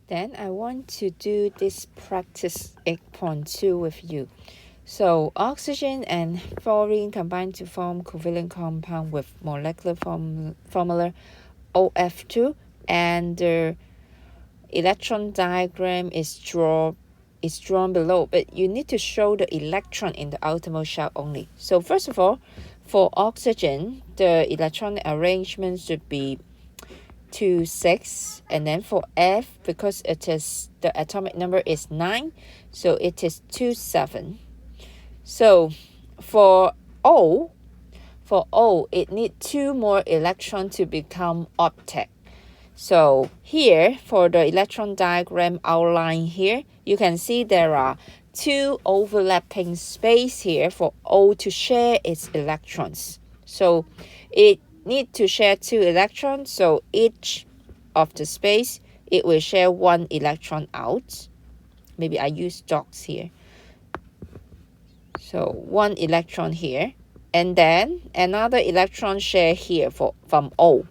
Then I want to do this practice 8.2 with you. So oxygen and fluorine combine to form covalent compound with molecular formula OF2, and the electron diagram is drawn below, but you need to show the electron in the outermost shell only. So first of all, for oxygen, the electron arrangement should be 2, 6, and then for F, because it is the atomic number is 9, so it is 2, 7. So for O, it needs 2 more electrons to become octet. So here, for the electron diagram outline here, you can see there are 2 overlapping space here for O to share its electrons. So it need to share 2 electrons, so each of the space, it will share 1 electron out. Maybe I use dots here. So 1 electron here, and then another electron share here from O.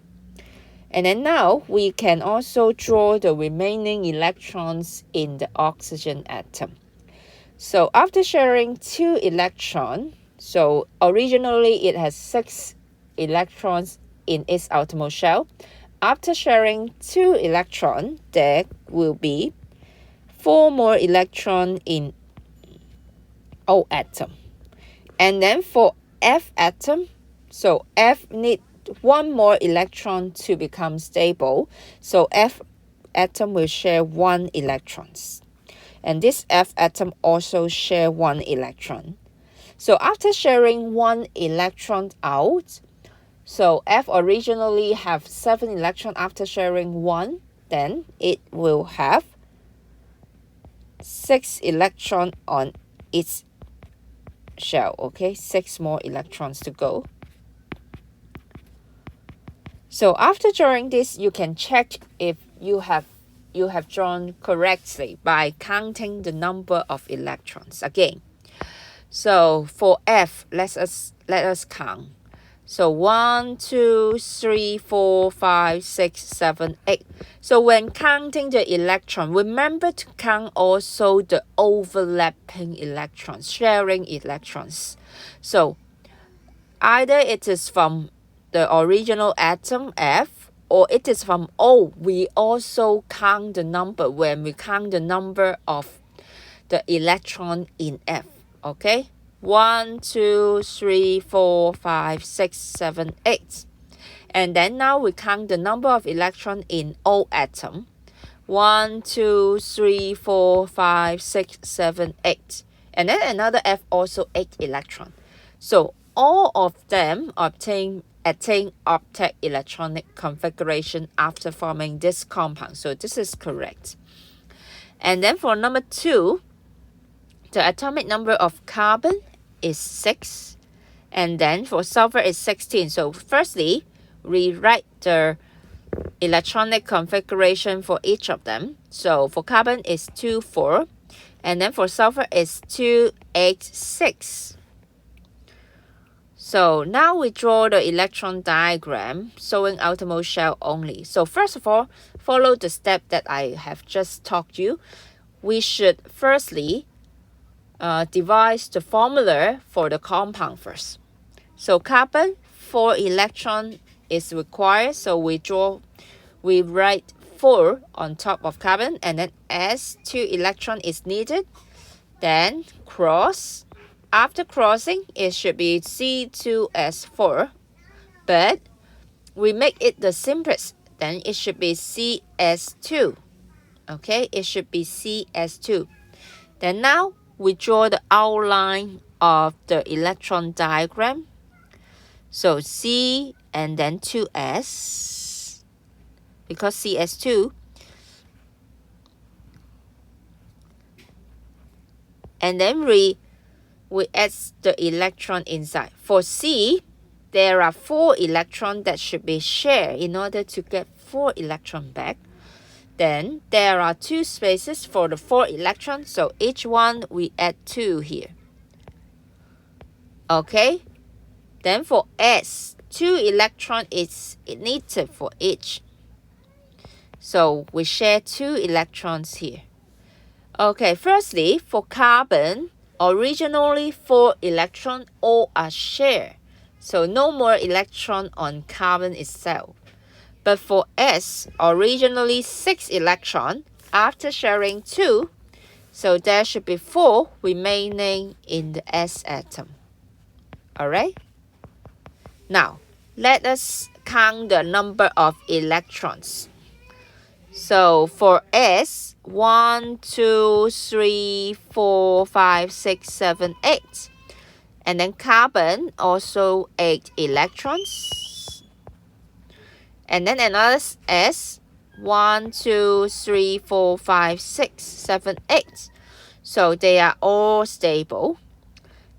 And then now we can also draw the remaining electrons in the oxygen atom. So after sharing 2 electrons, so originally it has 6 electrons in its outermost shell. After sharing 2 electrons, there will be 4 more electrons in O atom. And then for F atom, so F needs 1 more electron to become stable. So F atom will share 1 electrons. And this F atom also share 1 electron. So after sharing 1 electron out, so F originally have 7 electrons. After sharing 1, then it will have 6 electrons on its shell. Okay, 6 more electrons to go. So after drawing this, you can check if you have drawn correctly by counting the number of electrons again. So for F, let us count. So 1, 2, 3, 4, 5, 6, 7, 8. So when counting the electron, remember to count also the overlapping electrons, sharing electrons. So either it is from the original atom F, or it is from O. We also count the number when we count the number of the electron in F. Okay, 1, 2, 3, 4, 5, 6, 7, 8. And then now we count the number of electron in O atom. 1, 2, 3, 4, 5, 6, 7, 8. And then another F, also 8 electron. So all of them attain octet electronic configuration after forming this compound. So this is correct. And then for number 2, the atomic number of carbon is 6. And then for sulfur is 16. So firstly, rewrite the electronic configuration for each of them. So for carbon is 2, 4. And then for sulfur is 2, 8, 6. So now we draw the electron diagram showing outermost shell only. So first of all, follow the step that I have just taught you. We should firstly devise the formula for the compound first. So carbon, 4 electron is required. So we write 4 on top of carbon, and then as 2 electron is needed, then cross. After crossing, it should be C2S4, but we make it the simplest, then it should be CS2. Okay, it should be CS2. Then now we draw the outline of the electron diagram. So C and then 2S, because CS2. And then we add the electron inside. For C, there are 4 electrons that should be shared in order to get 4 electrons back. Then there are 2 spaces for the 4 electrons, so each one we add 2 here. Okay, then for S, 2 electrons is needed for each. So we share 2 electrons here. Okay, firstly, for carbon, originally 4 electrons all are shared. So no more electron on carbon itself. But for S, originally 6 electrons, after sharing 2, so there should be 4 remaining in the S atom. Alright? Now, let us count the number of electrons. So for S, 1, 2, 3, 4, 5, 6, 7, 8. And then carbon, also 8 electrons. And then another S, 1, 2, 3, 4, 5, 6, 7, 8. So they are all stable.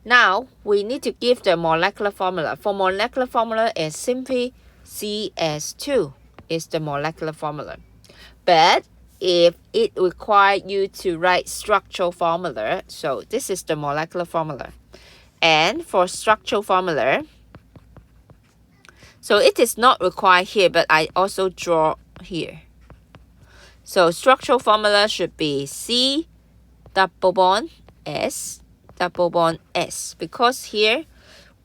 Now, we need to give the molecular formula. For molecular formula is simply CS2 is the molecular formula. But if it requires you to write structural formula, so this is the molecular formula. And for structural formula, so it is not required here, but I also draw here. So structural formula should be C double bond S double bond S, because here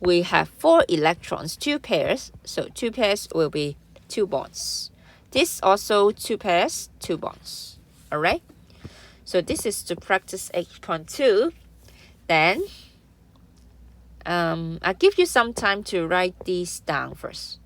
we have 4 electrons, 2 pairs, so 2 pairs will be 2 bonds. This also 2 pairs, 2 bonds. Alright? So this is the practice 8.2. Then I'll give you some time to write these down first.